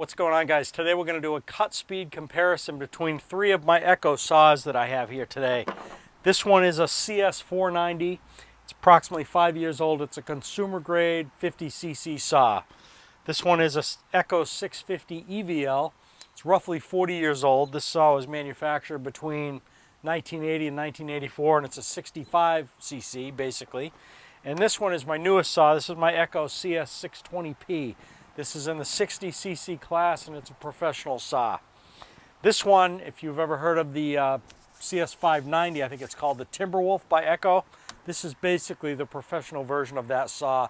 What's going on, guys? Today we're going to do a cut speed comparison between three of my Echo saws that I have here today. This one is a CS490. It's approximately 5 years old. It's a consumer grade 50cc saw. This one is a Echo 650 EVL. It's roughly 40 years old. This saw was manufactured between 1980 and 1984, and it's a 65cc basically. And this one is my newest saw. This is my Echo CS620P. This is in the 60cc class, and it's a professional saw. This one, if you've ever heard of the CS590, I think it's called the Timberwolf by Echo. This is basically the professional version of that saw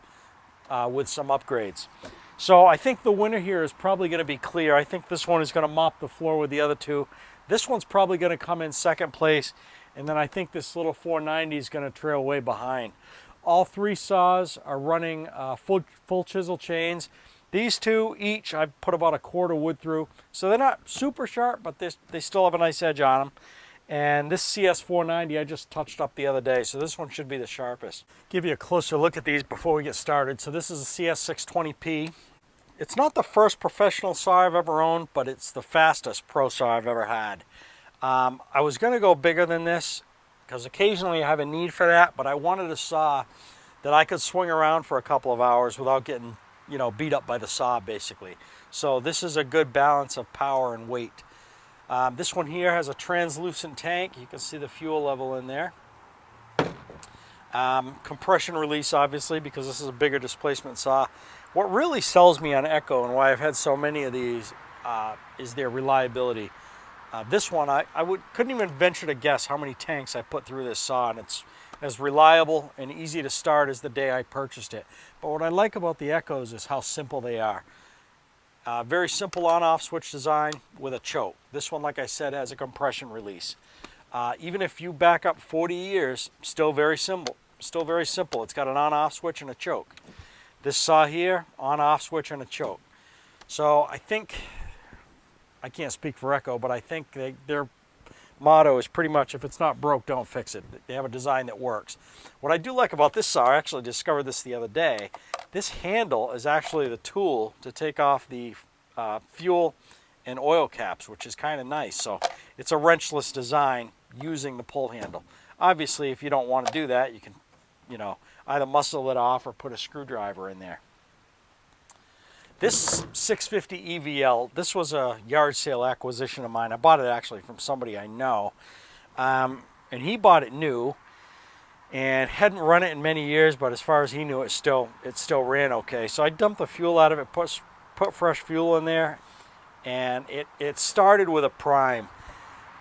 with some upgrades. So I think the winner here is probably going to be clear. I think this one is going to mop the floor with the other two. This one's probably going to come in second place, and then I think this little 490 is going to trail way behind. All three saws are running full chisel chains. These two each, I put about a quart of wood through. So they're not super sharp, but they still have a nice edge on them. And this CS490 I just touched up the other day, so this one should be the sharpest. Give you a closer look at these before we get started. So this is a CS620P. It's not the first professional saw I've ever owned, but it's the fastest pro saw I've ever had. I was going to go bigger than this, because occasionally I have a need for that, but I wanted a saw that I could swing around for a couple of hours without getting beat up by the saw basically. So this is a good balance of power and weight. This one here has a translucent tank. You can see the fuel level in there. Compression release, obviously, because this is a bigger displacement saw. What really sells me on Echo and why I've had so many of these is their reliability. This one, I couldn't even venture to guess how many tanks I put through this saw, and it's as reliable and easy to start as the day I purchased it. But what I like about the Echoes is how simple they are. Very simple on-off switch design with a choke. This one, like I said, has a compression release. Even if you back up 40 years, still very simple. Still very simple. It's got an on-off switch and a choke. This saw here, on-off switch and a choke. So I think, I can't speak for Echo, but I think their motto is pretty much, if it's not broke, don't fix it. They have a design that works. What I do like about this saw, I actually discovered this the other day, this handle is actually the tool to take off the fuel and oil caps, which is kind of nice. So it's a wrenchless design using the pull handle. Obviously, if you don't want to do that, you can, either muscle it off or put a screwdriver in there. This 650 EVL, this was a yard sale acquisition of mine. I bought it actually from somebody I know. And he bought it new and hadn't run it in many years, but as far as he knew, it still ran okay. So I dumped the fuel out of it, put fresh fuel in there, and it started with a prime.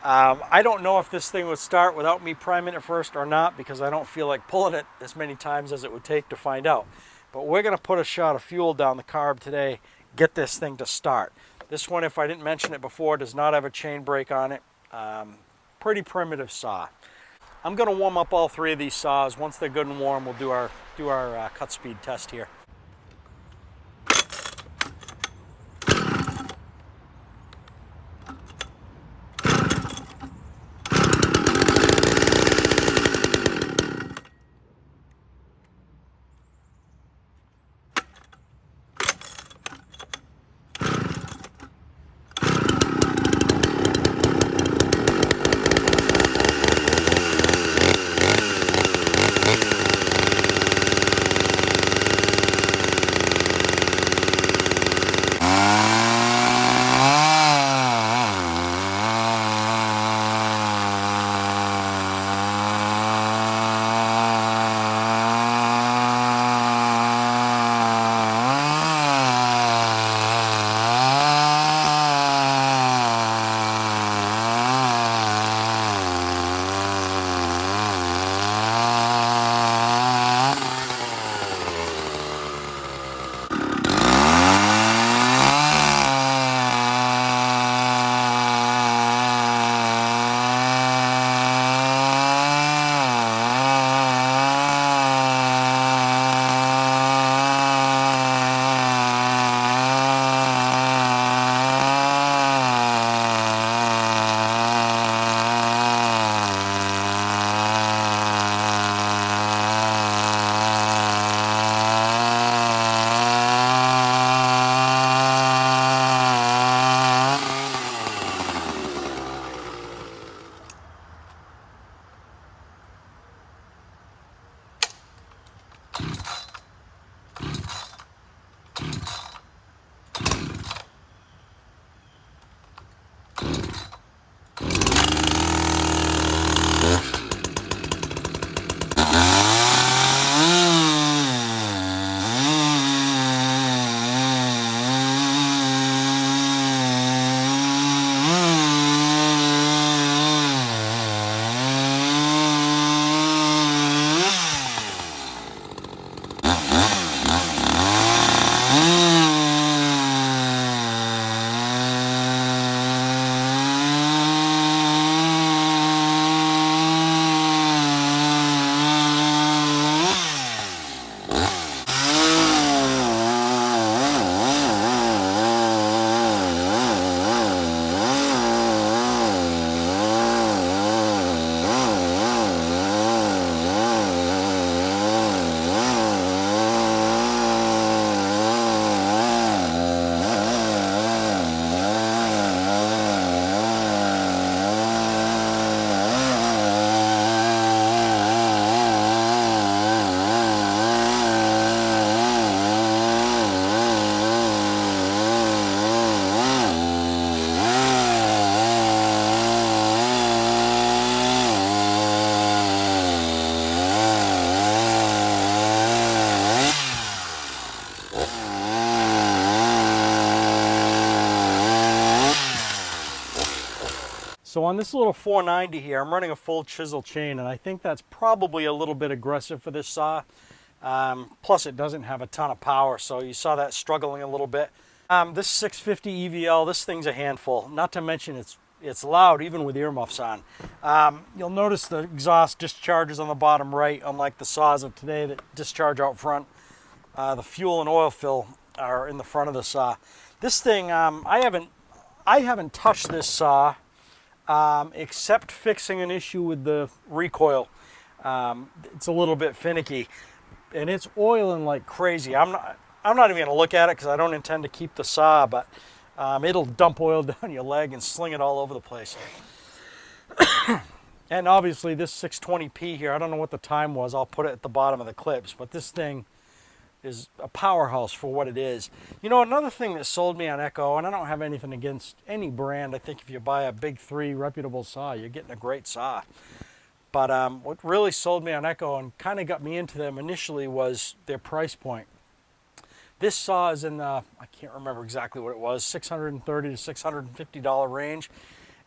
I don't know if this thing would start without me priming it first or not, because I don't feel like pulling it as many times as it would take to find out. But we're going to put a shot of fuel down the carb today, get this thing to start. This one, if I didn't mention it before, does not have a chain brake on it. Pretty primitive saw. I'm going to warm up all three of these saws. Once they're good and warm, we'll do our cut speed test here. So on this little 490 here, I'm running a full chisel chain, and I think that's probably a little bit aggressive for this saw. Plus it doesn't have a ton of power, so you saw that struggling a little bit. This 650 EVL, this thing's a handful. Not to mention it's loud even with earmuffs on. You'll notice the exhaust discharges on the bottom right, unlike the saws of today that discharge out front. The fuel and oil fill are in the front of the saw. This thing, I haven't touched this saw except fixing an issue with the recoil. It's a little bit finicky, and it's oiling like crazy. I'm not even going to look at it because I don't intend to keep the saw, but it'll dump oil down your leg and sling it all over the place. And obviously this 620p here, I don't know what the time was. I'll put it at the bottom of the clips, but this thing is a powerhouse for what it is. You know, another thing that sold me on Echo, and I don't have anything against any brand. I think if you buy a big 3 reputable saw, you're getting a great saw. But what really sold me on Echo and kind of got me into them initially was their price point. This saw is in the, I can't remember exactly what it was, $630 to $650 range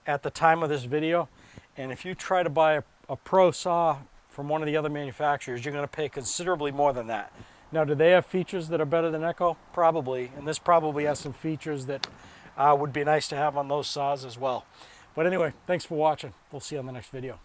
at the time of this video. And if you try to buy a pro saw from one of the other manufacturers, you're going to pay considerably more than that. Now, do they have features that are better than Echo? Probably, and this probably has some features that would be nice to have on those saws as well. But anyway, thanks for watching. We'll see you on the next video.